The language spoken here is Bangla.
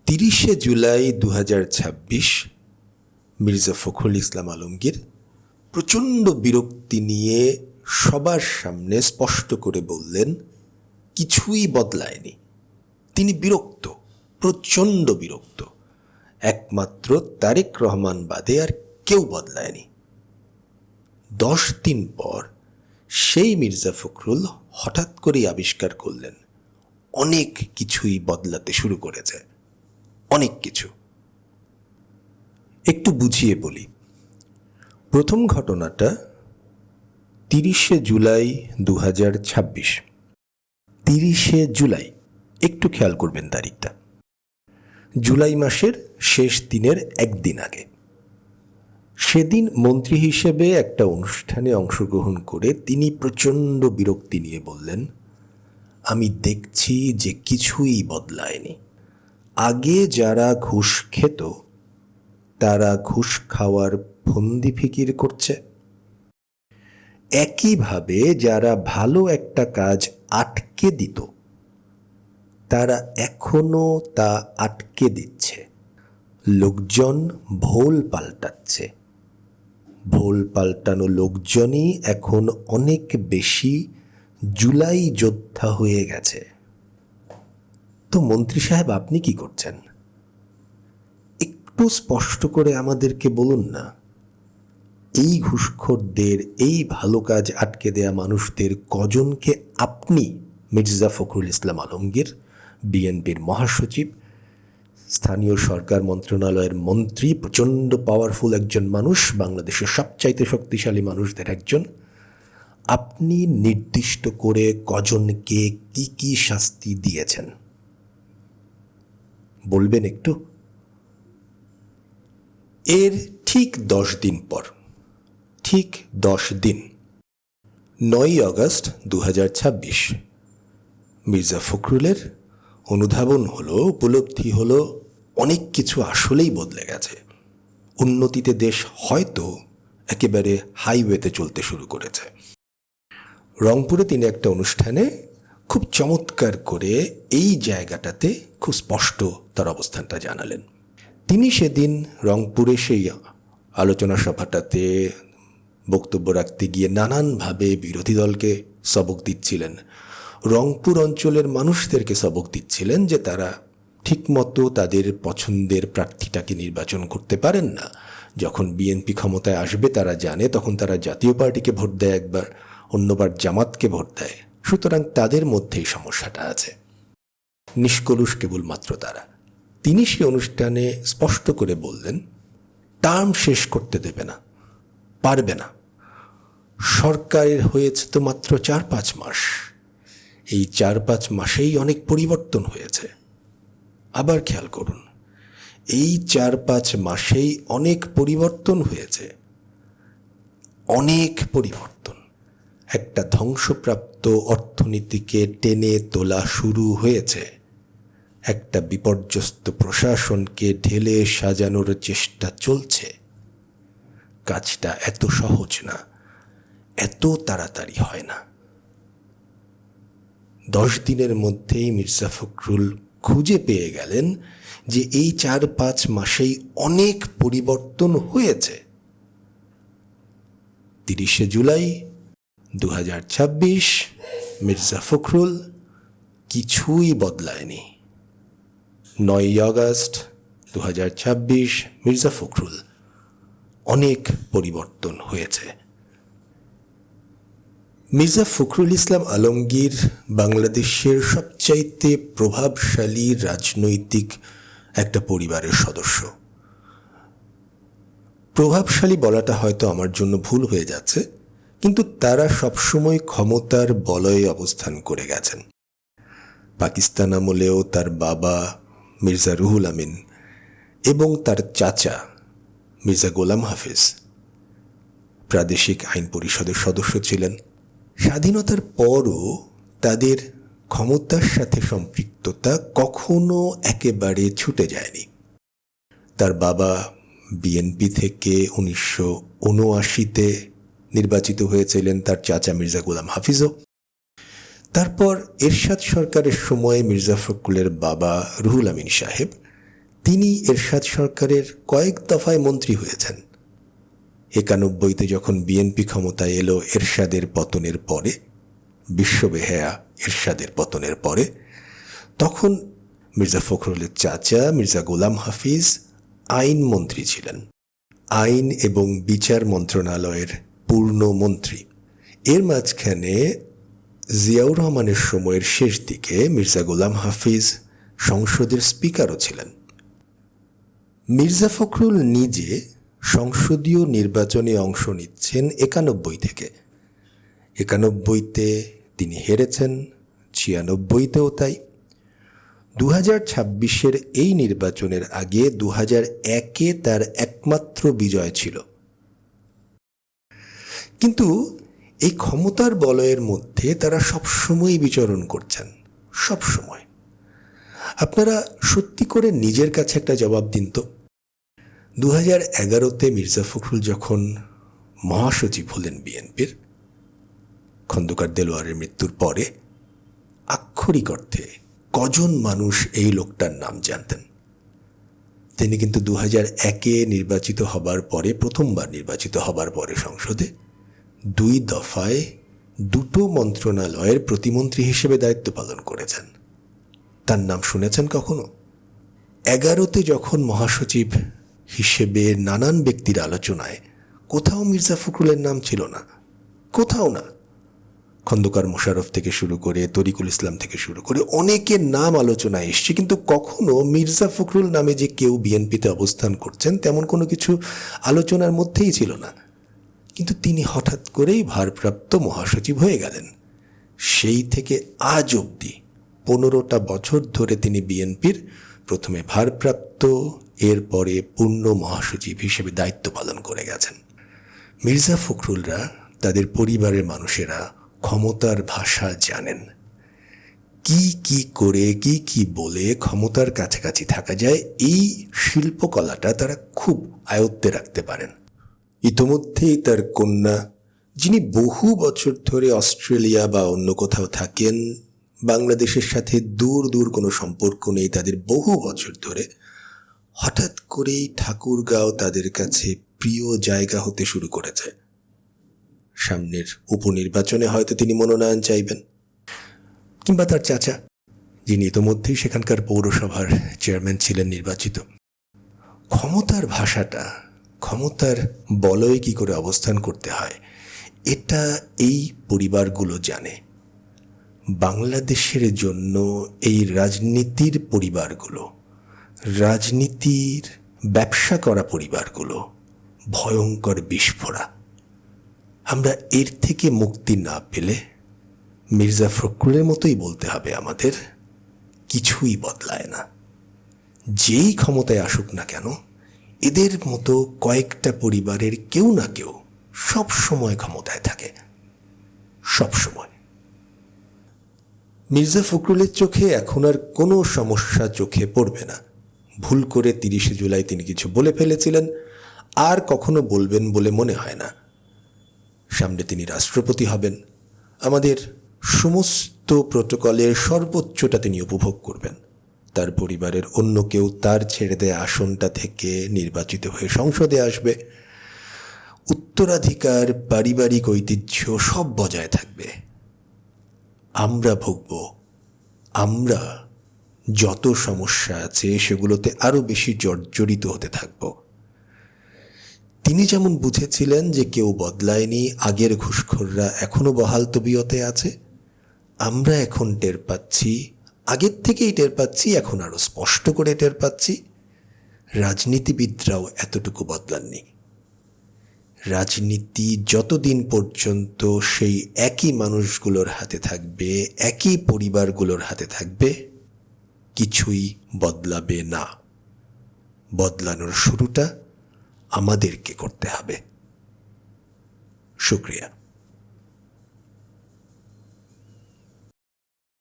30শে জুলাই 2026 মির্জা ফখরুল ইসলাম আলমগীর প্রচণ্ড বিরক্তি নিয়ে সবার সামনে স্পষ্ট করে বললেন, কিছুই বদলায়নি। তিনি বিরক্ত, প্রচণ্ড বিরক্ত। একমাত্র তারেক রহমান বাদে আর কেউ বদলায়নি। 10 দিন পর সেই মির্জা ফখরুল হঠাৎ করেই আবিষ্কার করলেন অনেক কিছুই বদলাতে শুরু করেছে, অনেক কিছু। একটু বুঝিয়ে বলি। প্রথম ঘটনাটা 30শে জুলাই 2026। 30শে জুলাই, একটু খেয়াল করবেন তারিখটা। জুলাই মাসের শেষ দিনের একদিন আগে। সেদিন মন্ত্রী হিসেবে একটা অনুষ্ঠানে অংশগ্রহণ করে তিনি প্রচণ্ড বিরক্তি নিয়ে বললেন, আমি দেখছি যে কিছুই বদলায়নি। আগে যারা ঘুষ খেত তারা ঘুষ খাওয়ার ফন্দি ফিকির করছে। একইভাবে যারা ভালো একটা কাজ আটকে দিত তারা এখনো তা আটকে দিচ্ছে। লোকজন ভোল পাল্টাচ্ছে। ভোল পাল্টানো লোকজনই এখন অনেক বেশি জুলাই যোদ্ধা হয়ে গেছে। তো মন্ত্রী সাহেব, আপনি কি করছেন? একটু স্পষ্ট করে আমাদেরকে বলুন না, এই ঘুষখোরদের, এই ভালো কাজ আটকে দেয়া মানুষদের কজনকে আপনি, মির্জা ফখরুল ইসলাম আলমগীর, বিএনপির মহাসচিব, স্থানীয় সরকার মন্ত্রণালয়ের মন্ত্রী, প্রচণ্ড পাওয়ারফুল একজন মানুষ, বাংলাদেশের সবচাইতে শক্তিশালী মানুষদের একজন, আপনি নির্দিষ্ট করে কজনকে কি কি শাস্তি দিয়েছেন বলবেন একটু? এর ঠিক 10 দিন পর, ঠিক 10 দিন, 9ই আগস্ট 2026, মির্জা ফখরুলের অনুধাবন হলো, উপলব্ধি হলো, অনেক কিছু আসলেই বদলে গেছে। উন্নতিতে দেশ হয়তো একেবারে হাইওয়েতে চলতে শুরু করেছে। রংপুরে তিনি একটা অনুষ্ঠানে খুব চমৎকার করে এই জায়গাটাতে খুব স্পষ্ট তার অবস্থানটা জানালেন। তিনি সেদিন রংপুরে সেই আলোচনা সভাটাতে বক্তব্য রাখতে গিয়ে নানানভাবে বিরোধী দলকে সবক দিচ্ছিলেন, রংপুর অঞ্চলের মানুষদেরকে সবক দিচ্ছিলেন যে তারা ঠিকমতো তাদের পছন্দের প্রার্থীটাকে নির্বাচন করতে পারেন না। যখন বিএনপি ক্ষমতায় আসবে তারা জানে, তখন তারা জাতীয় পার্টিকে ভোট দেয় একবার, অন্যবার জামাতকে ভোট দেয়। সুতরাং তাদের মধ্যেই সমস্যাটা আছে, নিষ্কলুষ কেবলমাত্র তারা। তিনি সে অনুষ্ঠানে স্পষ্ট করে বললেন, টার্ম শেষ করতে দেবে না, পারবে না। সরকারের হয়েছে তো মাত্র 4-5 মাস। এই 4-5 মাসেই অনেক পরিবর্তন হয়েছে। আবার খেয়াল করুন, এই 4-5 মাসেই অনেক পরিবর্তন হয়েছে, অনেক পরিবর্তন। একটা ধ্বংসপ্রাপ্ত অর্থনীতিকে টেনে তোলা শুরু হয়েছে, একটা বিপর্যস্ত প্রশাসনকে ঢেলে সাজানোর চেষ্টা চলছে। কাজটা এত সহজ না, এত তাড়াতাড়ি হয় না। 10 দিনের মধ্যেই মির্জা ফখরুল খুঁজে পেয়ে গেলেন যে এই 4-5 মাসেই অনেক পরিবর্তন হয়েছে। 30শে জুলাই 2026, মির্জা ফখরুল, কিছুই বদলায়নি। 9ই আগস্ট 2026, মির্জা ফখরুল, অনেক পরিবর্তন হয়েছে। মির্জা ফখরুল ইসলাম আলমগীর বাংলাদেশের সবচাইতে প্রভাবশালী রাজনৈতিক একটা পরিবারের সদস্য। প্রভাবশালী বলাটা হয়তো আমার জন্য ভুল হয়ে যাচ্ছে, কিন্তু তারা সবসময় ক্ষমতার বলয়ে অবস্থান করে গেছেন। পাকিস্তান আমলেও তার বাবা মির্জা রুহুল আমিন এবং তার চাচা মির্জা গোলাম হাফিজ প্রাদেশিক আইন পরিষদের সদস্য ছিলেন। স্বাধীনতার পরও তাদের ক্ষমতার সাথে সম্পৃক্ততা কখনো একেবারে ছুটে যায়নি। তার বাবা বিএনপি থেকে 1979-তে নির্বাচিত হয়েছিলেন, তার চাচা মির্জা গোলাম হাফিজও। তারপর এরশাদ সরকারের সময় মির্জা ফখরুলের বাবা রুহুল আমিন সাহেব, তিনি এরশাদ সরকারের কয়েক দফায় মন্ত্রী হয়েছেন। 91-তে যখন বিএনপি ক্ষমতায় এলো এরশাদের পতনের পরে, বিশ্ববেহেয়া এরশাদের পতনের পরে, তখন মির্জা ফখরুলের চাচা মির্জা গোলাম হাফিজ আইনমন্ত্রী ছিলেন, আইন এবং বিচার মন্ত্রণালয়ের পূর্ণ মন্ত্রী। এর মাঝখানে জিয়াউর রহমানের সময়ের শেষ দিকে মির্জা গোলাম হাফিজ সংসদের স্পিকারও ছিলেন। মির্জা ফখরুল নিজে সংসদীয় নির্বাচনে অংশ নিচ্ছেন 91 থেকে। 91-তে তিনি হেরেছেন, 96-তেও তাই। 2026-এর এই নির্বাচনের আগে 2001-এ তার একমাত্র বিজয় ছিল। কিন্তু এই ক্ষমতার বলয়ের মধ্যে তারা সবসময় বিচরণ করছেন, সবসময়। আপনারা সত্যি করে নিজের কাছে একটা জবাব দিন তো। 2011-তে মির্জা ফখরুল যখন মহাসচিব হলেন বিএনপির, খন্দকার দেলোয়ারের মৃত্যুর পরে, আক্ষরিক অর্থে কজন মানুষ এই লোকটার নাম জানতেন? তিনি কিন্তু 2001-এ নির্বাচিত হবার পরে, প্রথমবার নির্বাচিত হবার পরে সংসদে 2 দফায় 2টো মন্ত্রণালয়ের প্রতিমন্ত্রী হিসেবে দায়িত্ব পালন করেছেন। তার নাম শুনেছেন কখনো? 11-তে যখন মহাসচিব হিসেবে নানান ব্যক্তির আলোচনায়, কোথাও মির্জা ফখরুলের নাম ছিল না, কোথাও না। খন্দকার মোশাররফ থেকে শুরু করে, তরিকুল ইসলাম থেকে শুরু করে অনেকের নাম আলোচনায় এসছে, কিন্তু কখনো মির্জা ফখরুল নামে যে কেউ বিএনপিতে অবস্থান করছেন তেমন কোনো কিছু আলোচনার মধ্যেই ছিল না। কিন্তু তিনি হঠাৎ করেই ভারপ্রাপ্ত মহাসচিব হয়ে গেলেন। সেই থেকে আজ অবধি 15টা বছর ধরে তিনি বিএনপির প্রথমে ভারপ্রাপ্ত, এরপরে পূর্ণ মহাসচিব হিসেবে দায়িত্ব পালন করে গেছেন। মির্জা ফখরুলরা, তাদের পরিবারের মানুষেরা ক্ষমতার ভাষা জানেন। কি কি করে, কি কি বলে ক্ষমতার কাছাকাছি থাকা যায়, এই শিল্পকলাটা তারা খুব আয়ত্তে রাখতে পারেন। ইতোমধ্যেই তার কন্যা, যিনি বহু বছর ধরে অস্ট্রেলিয়া বা অন্য কোথাও থাকেন, বাংলাদেশের সাথে দূর দূর কোনো সম্পর্ক নেই তাদের বহু বছর ধরে, হঠাৎ করেই ঠাকুরগাঁও তাদের কাছে প্রিয় জায়গা হতে শুরু করেছে। সামনের উপনির্বাচনে হয়তো তিনি মনোনয়ন চাইবেন, কিংবা তার চাচা, যিনি ইতোমধ্যেই সেখানকার পৌরসভার চেয়ারম্যান ছিলেন নির্বাচিত। ক্ষমতার ভাষাটা, ক্ষমতার বলয়ে কী করে অবস্থান করতে হয়, এটা এই পরিবারগুলো জানে। বাংলাদেশের জন্য এই রাজনীতির পরিবারগুলো, রাজনীতির ব্যবসা করা পরিবারগুলো ভয়ঙ্কর বিস্ফোরা। আমরা এর থেকে মুক্তি না পেলে মির্জা ফখরুলের মতোই বলতে হবে আমাদের, কিছুই বদলায় না। যেই ক্ষমতায় আসুক না কেন, এদের মতো কয়েকটা পরিবারের কেউ না কেউ সব সময় ক্ষমতায় থাকে, সব সময়। মির্জা ফখরুলের চোখে এখন আর কোনো সমস্যা চোখে পড়বে না। ভুল করে 30শে জুলাই তিনি কিছু বলে ফেলেছিলেন, আর কখনো বলবেন বলে মনে হয় না। সামনে তিনি রাষ্ট্রপতি হবেন, আমাদের সমস্ত প্রোটোকলের সর্বোচ্চটা তিনি উপভোগ করবেন। তার পরিবারের অন্য কেউ তার ছেড়ে দেয়া আসনটা থেকে নির্বাচিত হয়ে সংসদে আসবে। উত্তরাধিকার, পারিবারিক ঐতিহ্য সব বজায় থাকবে। আমরা ভুগব, আমরা যত সমস্যা আছে সেগুলোতে আরও বেশি জর্জরিত হতে থাকব। তিনি যেমন বুঝেছিলেন যে কেউ বদলায়নি, আগের ঘুষখোররা এখনও বহাল তবিয়তে আছে, আমরা এখন টের পাচ্ছি, আগের থেকেই টের পাচ্ছি, এখন আরও স্পষ্ট করে টের পাচ্ছি, রাজনীতিবিদরাও এতটুকু বদলাননি। রাজনীতি যতদিন পর্যন্ত সেই একই মানুষগুলোর হাতে থাকবে, একই পরিবারগুলোর হাতে থাকবে, কিছুই বদলাবে না। বদলানোর শুরুটা আমাদেরকে করতে হবে। শুকরিয়া।